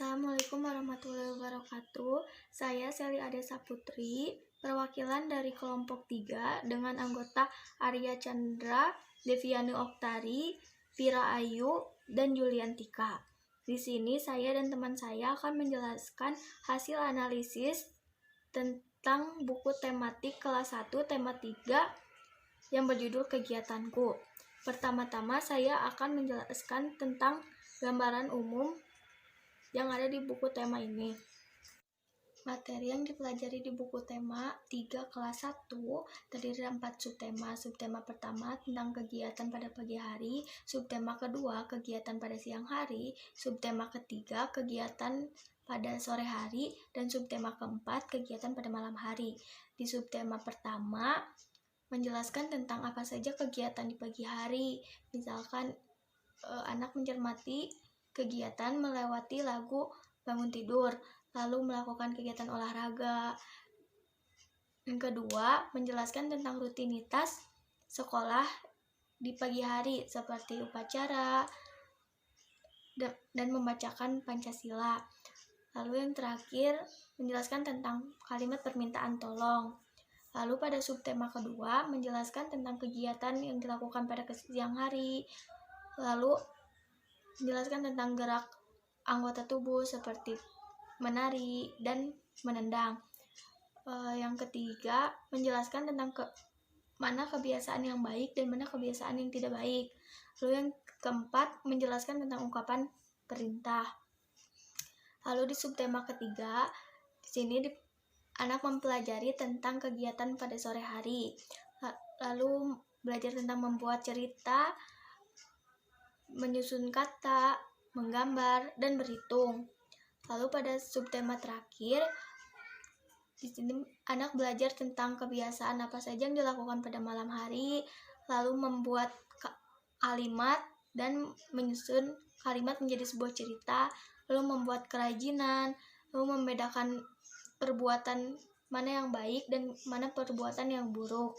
Assalamualaikum warahmatullahi wabarakatuh. Saya Seli Adesa Putri, perwakilan dari kelompok 3 dengan anggota Arya Chandra, Deviani Oktari, Vira Ayu, dan Juliantika. Di sini saya dan teman saya akan menjelaskan hasil analisis tentang buku tematik kelas 1 tema 3 yang berjudul Kegiatanku. Pertama-tama saya akan menjelaskan tentang gambaran umum yang ada di buku tema ini. Materi yang dipelajari di buku tema 3 kelas 1 terdiri dari 4 subtema. Subtema pertama tentang kegiatan pada pagi hari, subtema kedua kegiatan pada siang hari, subtema ketiga kegiatan pada sore hari, dan subtema keempat kegiatan pada malam hari. Di subtema pertama menjelaskan tentang apa saja kegiatan di pagi hari. Misalkan anak mencermati kegiatan melewati lagu bangun tidur, lalu melakukan kegiatan olahraga. Yang kedua, menjelaskan tentang rutinitas sekolah di pagi hari seperti upacara dan membacakan Pancasila. Lalu yang terakhir, menjelaskan tentang kalimat permintaan tolong. Lalu pada subtema kedua, menjelaskan tentang kegiatan yang dilakukan pada siang hari. Lalu menjelaskan tentang gerak anggota tubuh seperti menari dan menendang. Yang ketiga, menjelaskan tentang mana kebiasaan yang baik dan mana kebiasaan yang tidak baik. Lalu yang keempat, menjelaskan tentang ungkapan perintah. Lalu di subtema ketiga, di sini anak mempelajari tentang kegiatan pada sore hari. Lalu belajar tentang membuat cerita, menyusun kata, menggambar, dan berhitung. Lalu pada subtema terakhir, di sini anak belajar tentang kebiasaan apa saja yang dilakukan pada malam hari, lalu membuat kalimat dan menyusun kalimat menjadi sebuah cerita, lalu membuat kerajinan, lalu membedakan perbuatan mana yang baik dan mana perbuatan yang buruk.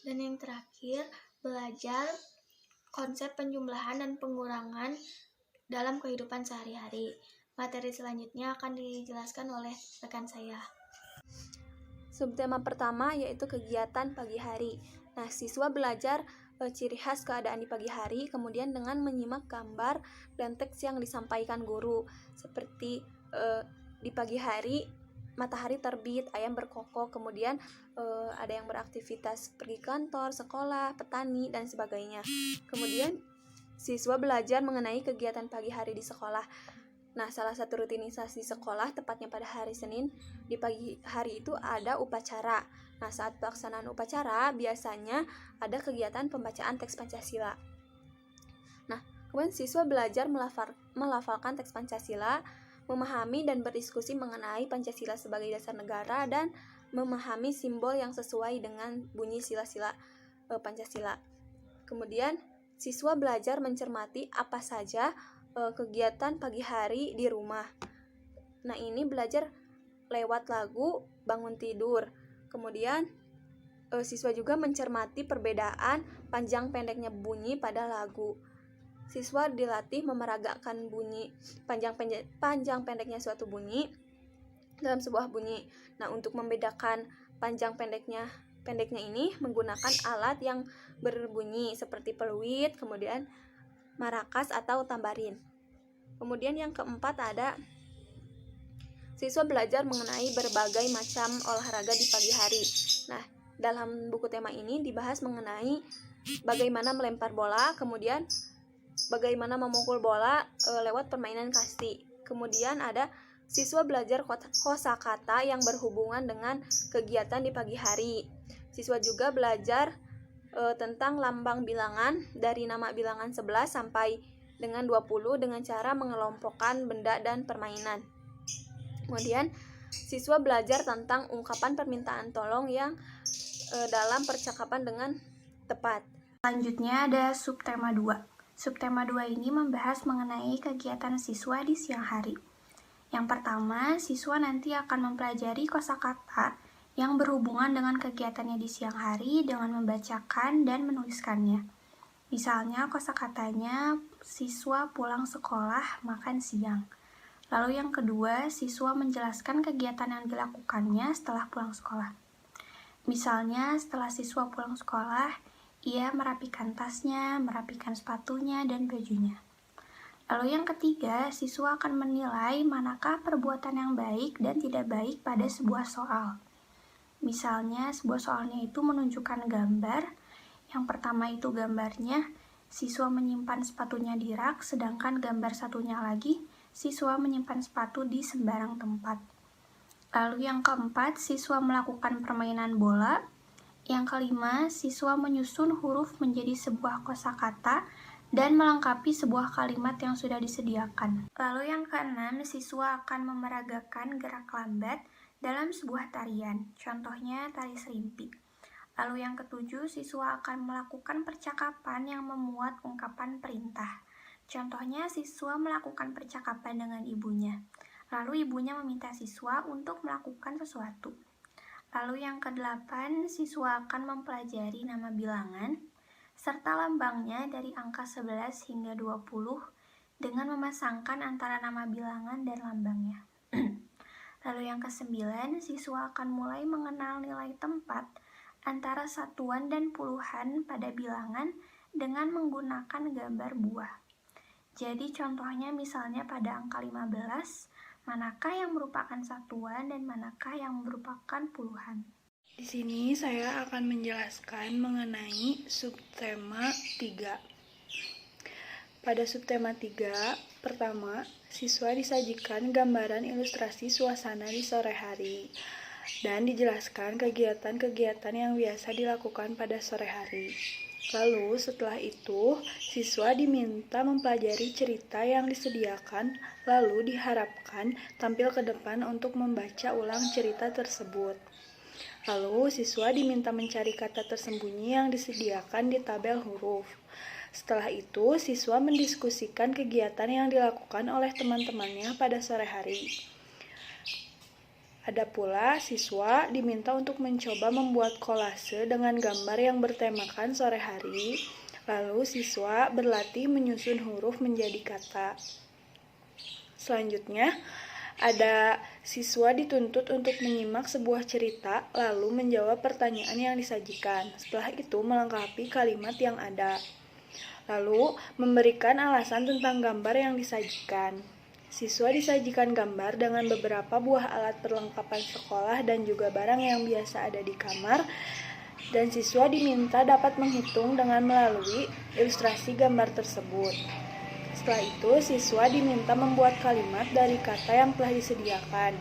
Dan yang terakhir, belajar konsep penjumlahan dan pengurangan dalam kehidupan sehari-hari. Materi selanjutnya akan dijelaskan oleh rekan saya. Subtema pertama yaitu kegiatan pagi hari. Nah, siswa belajar ciri khas keadaan di pagi hari, kemudian dengan menyimak gambar dan teks yang disampaikan guru. Seperti di pagi hari matahari terbit, ayam berkokok, kemudian ada yang beraktivitas pergi kantor, sekolah, petani, dan sebagainya. Kemudian siswa belajar mengenai kegiatan pagi hari di sekolah. Nah, salah satu rutinisasi sekolah, tepatnya pada hari Senin, di pagi hari itu ada upacara. Nah, saat pelaksanaan upacara, biasanya ada kegiatan pembacaan teks Pancasila. Nah, kemudian siswa belajar melafalkan teks Pancasila, memahami dan berdiskusi mengenai Pancasila sebagai dasar negara, dan memahami simbol yang sesuai dengan bunyi sila-sila Pancasila. Kemudian siswa belajar mencermati apa saja kegiatan pagi hari di rumah. Nah, ini belajar lewat lagu bangun tidur. Kemudian siswa juga mencermati perbedaan panjang pendeknya bunyi pada lagu. Siswa dilatih memeragakan bunyi panjang pendeknya suatu bunyi dalam sebuah bunyi. Nah, untuk membedakan panjang pendeknya ini menggunakan alat yang berbunyi seperti peluit, kemudian marakas atau tambarin. Kemudian yang keempat ada siswa belajar mengenai berbagai macam olahraga di pagi hari. Nah, dalam buku tema ini dibahas mengenai bagaimana melempar bola, kemudian bagaimana memukul bola lewat permainan kasti. Kemudian ada siswa belajar kosakata yang berhubungan dengan kegiatan di pagi hari. Siswa juga belajar tentang lambang bilangan dari nama bilangan 11 sampai dengan 20 dengan cara mengelompokkan benda dan permainan. Kemudian siswa belajar tentang ungkapan permintaan tolong yang dalam percakapan dengan tepat. Selanjutnya ada subtema 2. Subtema 2 ini membahas mengenai kegiatan siswa di siang hari. Yang pertama, siswa nanti akan mempelajari kosakata yang berhubungan dengan kegiatannya di siang hari dengan membacakan dan menuliskannya. Misalnya kosakatanya siswa pulang sekolah makan siang. Lalu yang kedua, siswa menjelaskan kegiatan yang dilakukannya setelah pulang sekolah. Misalnya, setelah siswa pulang sekolah, ia merapikan tasnya, merapikan sepatunya, dan bajunya. Lalu yang ketiga, siswa akan menilai manakah perbuatan yang baik dan tidak baik pada sebuah soal. Misalnya, sebuah soalnya itu menunjukkan gambar. Yang pertama itu gambarnya, siswa menyimpan sepatunya di rak, sedangkan gambar satunya lagi, siswa menyimpan sepatu di sembarang tempat. Lalu yang keempat, siswa melakukan permainan bola. Yang kelima, siswa menyusun huruf menjadi sebuah kosakata dan melengkapi sebuah kalimat yang sudah disediakan. Lalu yang keenam, siswa akan memeragakan gerak lambat dalam sebuah tarian, contohnya tari serimpi. Lalu yang ketujuh, siswa akan melakukan percakapan yang memuat ungkapan perintah. Contohnya, siswa melakukan percakapan dengan ibunya. Lalu ibunya meminta siswa untuk melakukan sesuatu. Lalu yang kedelapan, siswa akan mempelajari nama bilangan serta lambangnya dari angka 11 hingga 20 dengan memasangkan antara nama bilangan dan lambangnya. Lalu yang kesembilan, siswa akan mulai mengenal nilai tempat antara satuan dan puluhan pada bilangan dengan menggunakan gambar buah. Jadi contohnya misalnya pada angka 15, manakah yang merupakan satuan dan manakah yang merupakan puluhan. Di sini saya akan menjelaskan mengenai subtema 3. Pada subtema 3, pertama, siswa disajikan gambaran ilustrasi suasana di sore hari dan dijelaskan kegiatan-kegiatan yang biasa dilakukan pada sore hari. Lalu setelah itu, siswa diminta mempelajari cerita yang disediakan, lalu diharapkan tampil ke depan untuk membaca ulang cerita tersebut. Lalu siswa diminta mencari kata tersembunyi yang disediakan di tabel huruf. Setelah itu, siswa mendiskusikan kegiatan yang dilakukan oleh teman-temannya pada sore hari. Ada pula siswa diminta untuk mencoba membuat kolase dengan gambar yang bertemakan sore hari, lalu siswa berlatih menyusun huruf menjadi kata. Selanjutnya, ada siswa dituntut untuk menyimak sebuah cerita, lalu menjawab pertanyaan yang disajikan. Setelah itu, melengkapi kalimat yang ada. Lalu, memberikan alasan tentang gambar yang disajikan. Siswa disajikan gambar dengan beberapa buah alat perlengkapan sekolah dan juga barang yang biasa ada di kamar, dan siswa diminta dapat menghitung dengan melalui ilustrasi gambar tersebut. Setelah itu, siswa diminta membuat kalimat dari kata yang telah disediakan.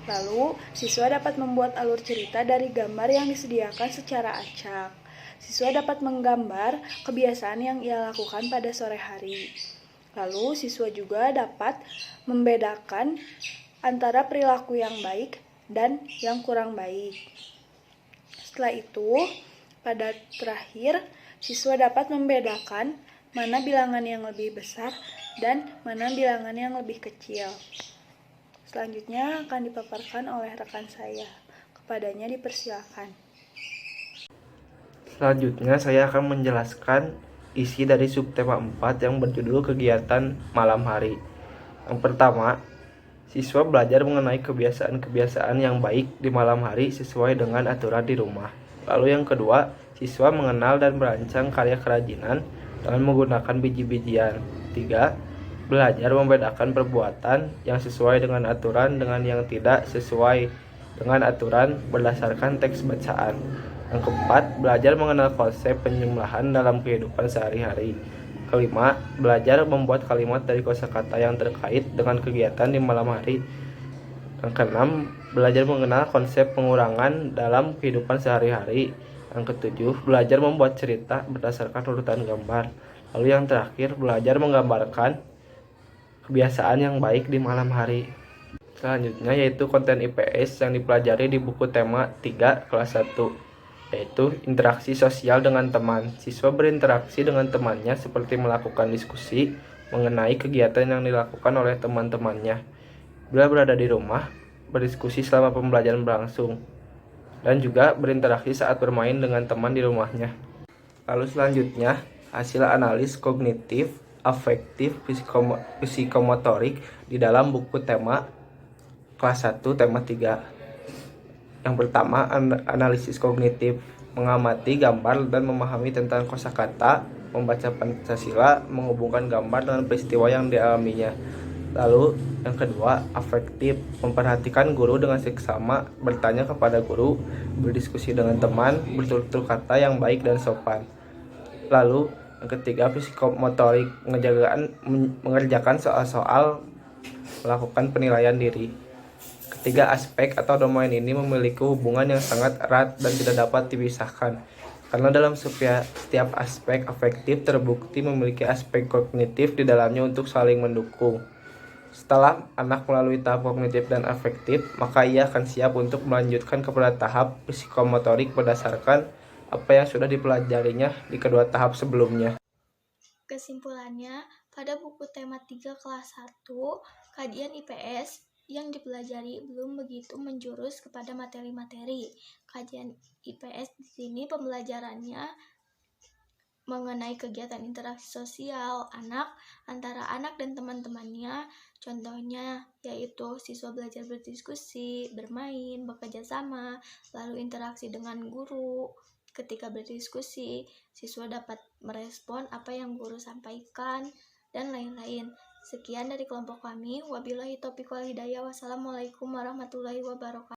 Lalu, siswa dapat membuat alur cerita dari gambar yang disediakan secara acak. Siswa dapat menggambar kebiasaan yang ia lakukan pada sore hari. Lalu, siswa juga dapat membedakan antara perilaku yang baik dan yang kurang baik. Setelah itu, pada terakhir, siswa dapat membedakan mana bilangan yang lebih besar dan mana bilangan yang lebih kecil. Selanjutnya akan dipaparkan oleh rekan saya. Kepadanya dipersilakan. Selanjutnya saya akan menjelaskan isi dari subtema 4 yang berjudul kegiatan malam hari. Yang pertama, siswa belajar mengenai kebiasaan-kebiasaan yang baik di malam hari sesuai dengan aturan di rumah. Lalu yang kedua, siswa mengenal dan merancang karya kerajinan dengan menggunakan biji-bijian. 3. Belajar membedakan perbuatan yang sesuai dengan aturan dengan yang tidak sesuai dengan aturan berdasarkan teks bacaan. Yang keempat, belajar mengenal konsep penjumlahan dalam kehidupan sehari-hari. Kelima, belajar membuat kalimat dari kosakata yang terkait dengan kegiatan di malam hari. Yang keenam, belajar mengenal konsep pengurangan dalam kehidupan sehari-hari. Yang ketujuh, belajar membuat cerita berdasarkan urutan gambar. Lalu yang terakhir, belajar menggambarkan kebiasaan yang baik di malam hari. Selanjutnya yaitu konten IPS yang dipelajari di buku tema 3 kelas 1. Yaitu interaksi sosial dengan teman. Siswa berinteraksi dengan temannya seperti melakukan diskusi mengenai kegiatan yang dilakukan oleh teman-temannya. Bila berada di rumah, berdiskusi selama pembelajaran berlangsung, dan juga berinteraksi saat bermain dengan teman di rumahnya. Lalu selanjutnya, hasil analis kognitif afektif, psikomotorik di dalam buku tema kelas 1 tema 3. Yang pertama, analisis kognitif, mengamati gambar dan memahami tentang kosakata, membaca Pancasila, menghubungkan gambar dengan peristiwa yang dialaminya. Lalu yang kedua, afektif, memperhatikan guru dengan seksama, bertanya kepada guru, berdiskusi dengan teman, bertutur kata yang baik dan sopan. Lalu yang ketiga, psikomotorik, mengerjakan soal-soal, melakukan penilaian diri. Ketiga aspek atau domain ini memiliki hubungan yang sangat erat dan tidak dapat dipisahkan. Karena dalam setiap aspek afektif terbukti memiliki aspek kognitif di dalamnya untuk saling mendukung. Setelah anak melalui tahap kognitif dan afektif, maka ia akan siap untuk melanjutkan kepada tahap psikomotorik berdasarkan apa yang sudah dipelajarinya di kedua tahap sebelumnya. Kesimpulannya, pada buku tema 3 kelas 1, kajian IPS yang dipelajari belum begitu menjurus kepada materi-materi. Kajian IPS di sini pembelajarannya mengenai kegiatan interaksi sosial anak antara anak dan teman-temannya. Contohnya yaitu siswa belajar berdiskusi, bermain, bekerja sama, lalu interaksi dengan guru. Ketika berdiskusi, siswa dapat merespon apa yang guru sampaikan dan lain-lain. Sekian dari kelompok kami. Wabillahi taufiq wal hidayah. Wassalamualaikum warahmatullahi wabarakatuh.